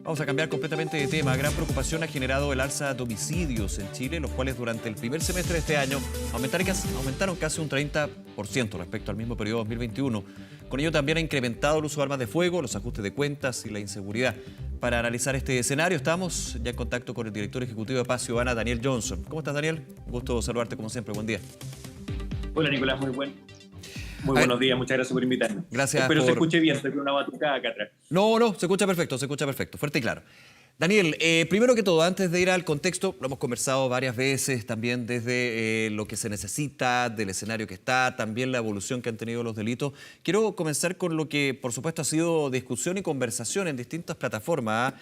Vamos a cambiar completamente de tema. Gran preocupación ha generado el alza de homicidios en Chile, los cuales durante el primer semestre de este año aumentaron casi un 30% respecto al mismo periodo 2021. Con ello también ha incrementado el uso de armas de fuego, los ajustes de cuentas y la inseguridad. Para analizar este escenario estamos ya en contacto con el director ejecutivo de Paz Ciudadana, Daniel Johnson. ¿Cómo estás, Daniel? Un gusto saludarte como siempre. Buen día. Hola, Nicolás, muy buenos días, muchas gracias por invitarme. Gracias. Espero se escuche bien, estoy con una batucada acá atrás. No, se escucha perfecto, fuerte y claro. Daniel, primero que todo, antes de ir al contexto, lo hemos conversado varias veces, también desde lo que se necesita, del escenario que está, también la evolución que han tenido los delitos. Quiero comenzar con lo que, por supuesto, ha sido discusión y conversación en distintas plataformas,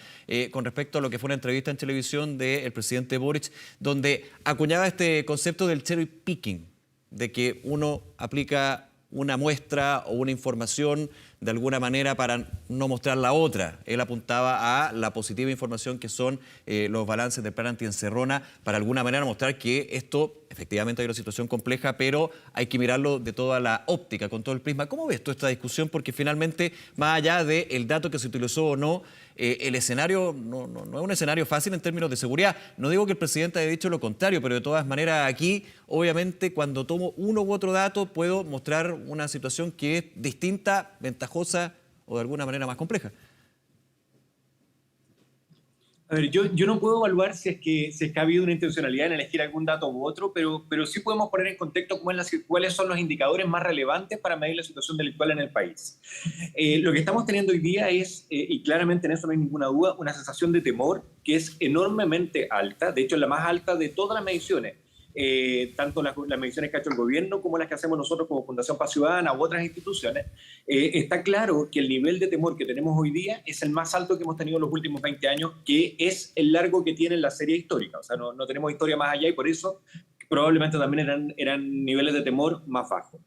con respecto a lo que fue una entrevista en televisión del presidente Boric, donde acuñaba este concepto del cherry picking, de que uno aplica una muestra o una información de alguna manera para no mostrar la otra. Él apuntaba a la positiva información que son los balances del plan antiencerrona, para alguna manera mostrar que esto, efectivamente hay una situación compleja, pero hay que mirarlo de toda la óptica, con todo el prisma. ¿Cómo ves tú esta discusión? Porque finalmente, más allá del dato que se utilizó o no, el escenario no es un escenario fácil en términos de seguridad. No digo que el presidente haya dicho lo contrario, pero de todas maneras aquí, obviamente, cuando tomo uno u otro dato, puedo mostrar una situación que es distinta, ventajosa o de alguna manera más compleja. A ver, yo no puedo evaluar si es que ha habido una intencionalidad en elegir algún dato u otro, pero sí podemos poner en contexto cuáles son los indicadores más relevantes para medir la situación delictual en el país. Lo que estamos teniendo hoy día es, y claramente en eso no hay ninguna duda, una sensación de temor que es enormemente alta, de hecho es la más alta de todas las mediciones. Tanto las mediciones que ha hecho el gobierno como las que hacemos nosotros como Fundación Paz Ciudadana u otras instituciones, está claro que el nivel de temor que tenemos hoy día es el más alto que hemos tenido en los últimos 20 años, que es el largo que tiene la serie histórica. O sea, no tenemos historia más allá y por eso probablemente también eran niveles de temor más bajos.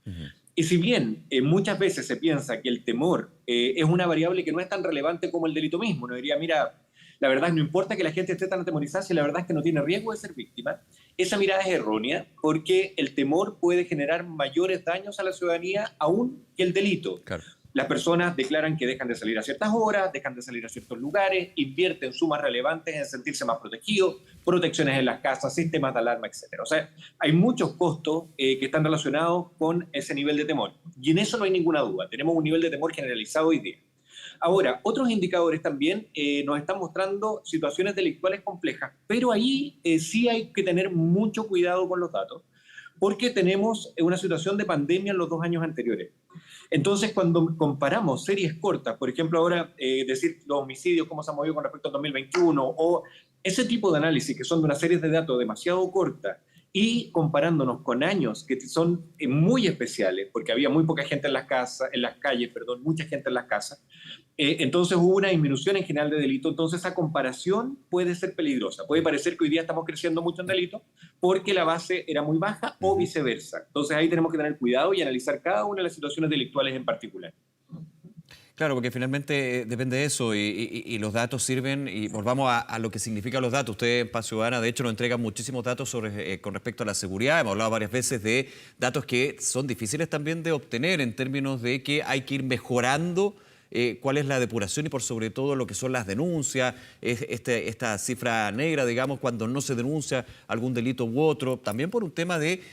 Y si bien muchas veces se piensa que el temor es una variable que no es tan relevante como el delito mismo, uno diría, mira, la verdad no importa que la gente esté tan atemorizada si la verdad es que no tiene riesgo de ser víctima. Esa mirada es errónea porque el temor puede generar mayores daños a la ciudadanía aún que el delito. Claro. Las personas declaran que dejan de salir a ciertas horas, dejan de salir a ciertos lugares, invierten sumas relevantes en sentirse más protegidos, protecciones en las casas, sistemas de alarma, etc. O sea, hay muchos costos que están relacionados con ese nivel de temor. Y en eso no hay ninguna duda. Tenemos un nivel de temor generalizado hoy día. Ahora, otros indicadores también nos están mostrando situaciones delictuales complejas, pero ahí sí hay que tener mucho cuidado con los datos, porque tenemos una situación de pandemia en los 2 años anteriores. Entonces, cuando comparamos series cortas, por ejemplo, ahora decir los homicidios, cómo se han movido con respecto al 2021, o ese tipo de análisis que son de una serie de datos demasiado cortas, y comparándonos con años que son muy especiales, porque había muy poca gente en las calles, mucha gente en las casas, entonces hubo una disminución en general de delito, entonces esa comparación puede ser peligrosa. Puede parecer que hoy día estamos creciendo mucho en delito porque la base era muy baja o viceversa. Entonces ahí tenemos que tener cuidado y analizar cada una de las situaciones delictuales en particular. Claro, porque finalmente depende de eso y los datos sirven, y volvamos a lo que significan los datos. Ustedes en Paz Ciudadana, de hecho, nos entregan muchísimos datos con respecto a la seguridad. Hemos hablado varias veces de datos que son difíciles también de obtener en términos de que hay que ir mejorando cuál es la depuración y por sobre todo lo que son las denuncias, esta cifra negra, digamos, cuando no se denuncia algún delito u otro, también por un tema de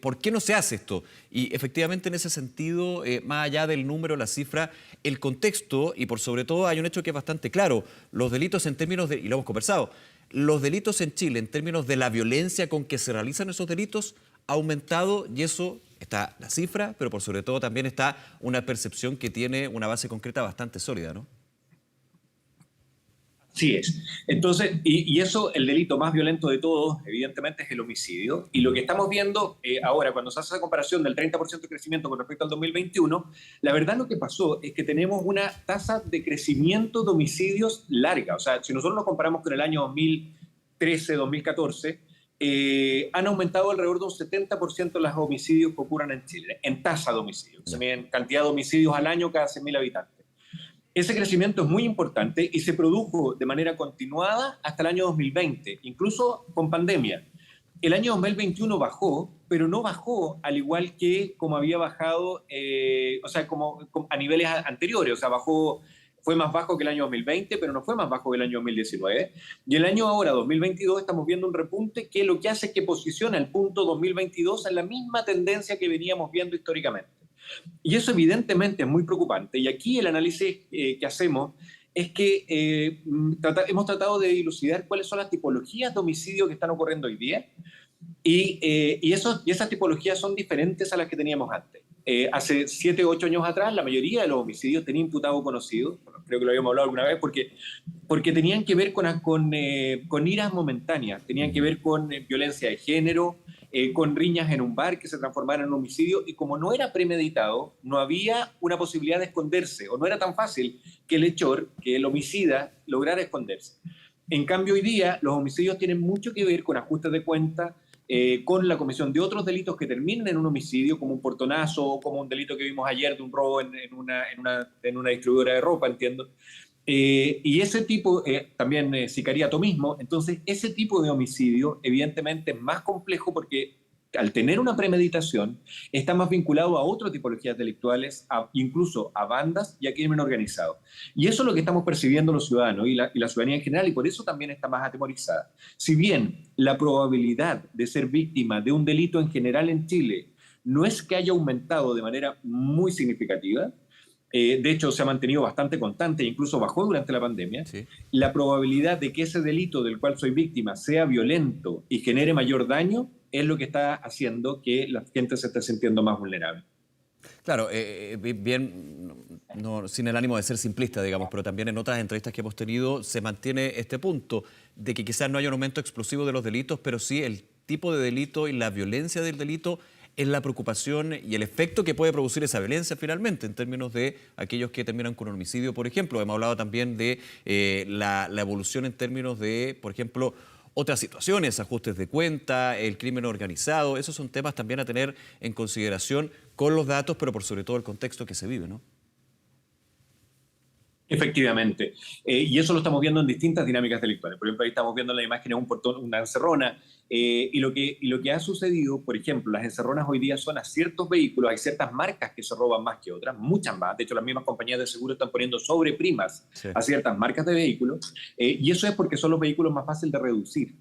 por qué no se hace esto. Y efectivamente en ese sentido, más allá del número, la cifra, el contexto y por sobre todo hay un hecho que es bastante claro, los delitos en términos de, y lo hemos conversado, los delitos en Chile en términos de la violencia con que se realizan esos delitos ha aumentado y eso está la cifra, pero por sobre todo también está una percepción que tiene una base concreta bastante sólida, ¿no? Sí es. Entonces, y eso, el delito más violento de todos, evidentemente, es el homicidio. Y lo que estamos viendo ahora, cuando se hace esa comparación del 30% de crecimiento con respecto al 2021, la verdad lo que pasó es que tenemos una tasa de crecimiento de homicidios larga. O sea, si nosotros nos comparamos con el año 2013, 2014, han aumentado alrededor de un 70% los homicidios que ocurren en Chile, en tasa de homicidios. Se miden cantidad de homicidios al año cada 100.000 habitantes. Ese crecimiento es muy importante y se produjo de manera continuada hasta el año 2020, incluso con pandemia. El año 2021 bajó, pero no bajó al igual que como había bajado, o sea, como a niveles anteriores, o sea, bajó Fue más bajo que el año 2020, pero no fue más bajo que el año 2019. Y el año ahora, 2022, estamos viendo un repunte que lo que hace es que posiciona el punto 2022 en la misma tendencia que veníamos viendo históricamente. Y eso evidentemente es muy preocupante. Y aquí el análisis que hacemos es que hemos tratado de dilucidar cuáles son las tipologías de homicidio que están ocurriendo hoy día. Y esas tipologías son diferentes a las que teníamos antes. Hace 7 o 8 años atrás, la mayoría de los homicidios tenía imputado conocido, bueno, creo que lo habíamos hablado alguna vez, porque tenían que ver con iras momentáneas, tenían que ver con violencia de género, con riñas en un bar que se transformaron en homicidio, y como no era premeditado, no había una posibilidad de esconderse, o no era tan fácil que el hechor, que el homicida, lograra esconderse. En cambio, hoy día los homicidios tienen mucho que ver con ajustes de cuenta, con la comisión de otros delitos que terminen en un homicidio, como un portonazo, o como un delito que vimos ayer de un robo en una distribuidora de ropa, entiendo. Y ese tipo, también sicariato mismo, entonces ese tipo de homicidio evidentemente es más complejo porque al tener una premeditación está más vinculado a otras tipologías delictuales, incluso a bandas y a crimen organizado. Y eso es lo que estamos percibiendo los ciudadanos y la ciudadanía en general, y por eso también está más atemorizada. Si bien la probabilidad de ser víctima de un delito en general en Chile no es que haya aumentado de manera muy significativa, de hecho se ha mantenido bastante constante e incluso bajó durante la pandemia, sí, la probabilidad de que ese delito del cual soy víctima sea violento y genere mayor daño es lo que está haciendo que la gente se esté sintiendo más vulnerable. Claro, bien, no, sin el ánimo de ser simplista, digamos, pero también en otras entrevistas que hemos tenido se mantiene este punto de que quizás no haya un aumento explosivo de los delitos, pero sí el tipo de delito y la violencia del delito es la preocupación y el efecto que puede producir esa violencia finalmente en términos de aquellos que terminan con homicidio, por ejemplo. Hemos hablado también de la evolución en términos de, por ejemplo, otras situaciones, ajustes de cuenta, el crimen organizado. Esos son temas también a tener en consideración con los datos, pero por sobre todo el contexto que se vive, ¿no? Efectivamente. Y eso lo estamos viendo en distintas dinámicas delictuales. Por ejemplo, ahí estamos viendo en la imagen un portón, una encerrona. Y lo que ha sucedido, por ejemplo, las encerronas hoy día son a ciertos vehículos, hay ciertas marcas que se roban más que otras, muchas más. De hecho, las mismas compañías de seguro están poniendo sobreprimas, sí, a ciertas marcas de vehículos. Y eso es porque son los vehículos más fáciles de reducir.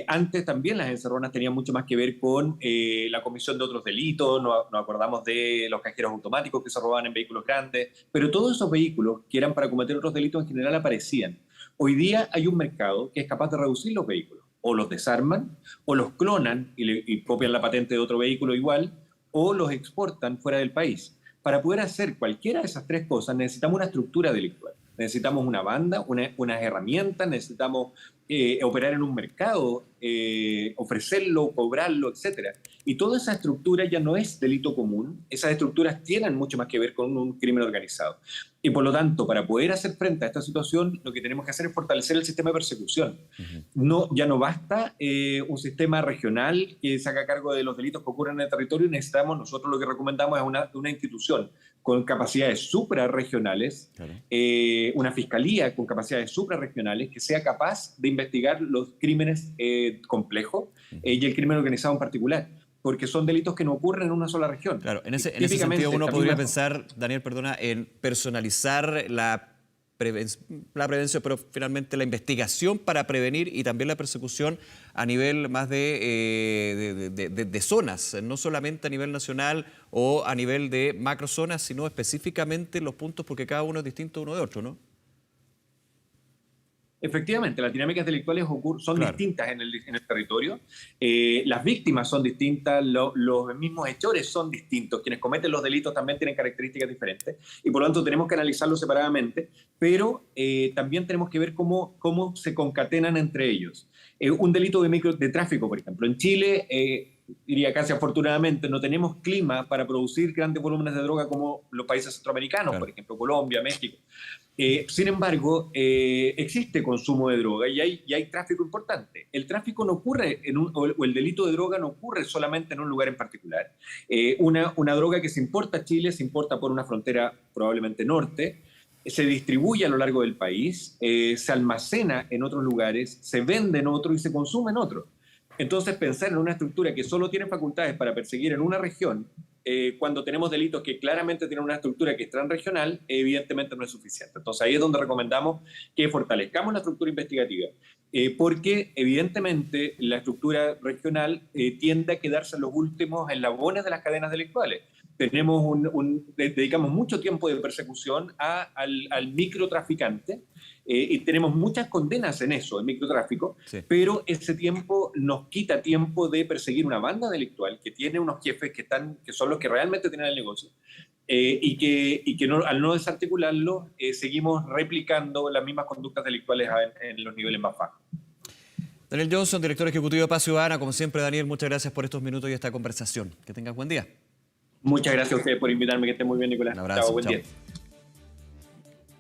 Antes también las encerronas tenían mucho más que ver con la comisión de otros delitos, nos acordamos de los cajeros automáticos que se robaban en vehículos grandes, pero todos esos vehículos que eran para cometer otros delitos en general aparecían. Hoy día hay un mercado que es capaz de reducir los vehículos, o los desarman, o los clonan y copian la patente de otro vehículo igual, o los exportan fuera del país. Para poder hacer cualquiera de esas tres cosas necesitamos una estructura delictual. Necesitamos una banda, unas herramientas, necesitamos operar en un mercado, ofrecerlo, cobrarlo, etc. Y toda esa estructura ya no es delito común, esas estructuras tienen mucho más que ver con un crimen organizado. Y por lo tanto, para poder hacer frente a esta situación, lo que tenemos que hacer es fortalecer el sistema de persecución. Ya no basta un sistema regional que se haga cargo de los delitos que ocurren en el territorio, necesitamos, nosotros lo que recomendamos es una institución con capacidades suprarregionales, claro, una fiscalía con capacidades suprarregionales que sea capaz de investigar los crímenes complejos y el crimen organizado en particular, porque son delitos que no ocurren en una sola región. Claro, en ese sentido uno podría pensar, Daniel, perdona, en personalizar la prevención, pero finalmente la investigación para prevenir y también la persecución a nivel más de zonas, no solamente a nivel nacional o a nivel de macrozonas, sino específicamente los puntos, porque cada uno es distinto uno de otro, ¿no? Efectivamente, las dinámicas delictuales son claro, distintas en el territorio, las víctimas son distintas, los mismos hechores son distintos, quienes cometen los delitos también tienen características diferentes y por lo tanto tenemos que analizarlos separadamente, pero también tenemos que ver cómo se concatenan entre ellos. Un delito de tráfico, por ejemplo, en Chile, diría casi afortunadamente, no tenemos clima para producir grandes volúmenes de droga como los países centroamericanos, claro, por ejemplo, Colombia, México. Sin embargo, existe consumo de droga y hay tráfico importante. El tráfico no ocurre, o el delito de droga no ocurre solamente en un lugar en particular. Una droga que se importa a Chile se importa por una frontera probablemente norte, se distribuye a lo largo del país, se almacena en otros lugares, se vende en otros y se consume en otros. Entonces, pensar en una estructura que solo tiene facultades para perseguir en una región cuando tenemos delitos que claramente tienen una estructura que es transregional, evidentemente no es suficiente. Entonces ahí es donde recomendamos que fortalezcamos la estructura investigativa, porque evidentemente la estructura regional tiende a quedarse en los últimos eslabones de las cadenas delictuales. Dedicamos mucho tiempo de persecución al microtraficante, y tenemos muchas condenas en eso, el microtráfico, sí. Pero ese tiempo nos quita tiempo de perseguir una banda delictual que tiene unos jefes que son los que realmente tienen el negocio, y que no, al no desarticularlo, seguimos replicando las mismas conductas delictuales en los niveles más bajos. Daniel Johnson, director ejecutivo de Paz Ciudadana. Como siempre, Daniel, muchas gracias por estos minutos y esta conversación. Que tengas buen día. Muchas gracias a ustedes por invitarme, que estén muy bien, Nicolás. Un abrazo. Chao, buen día.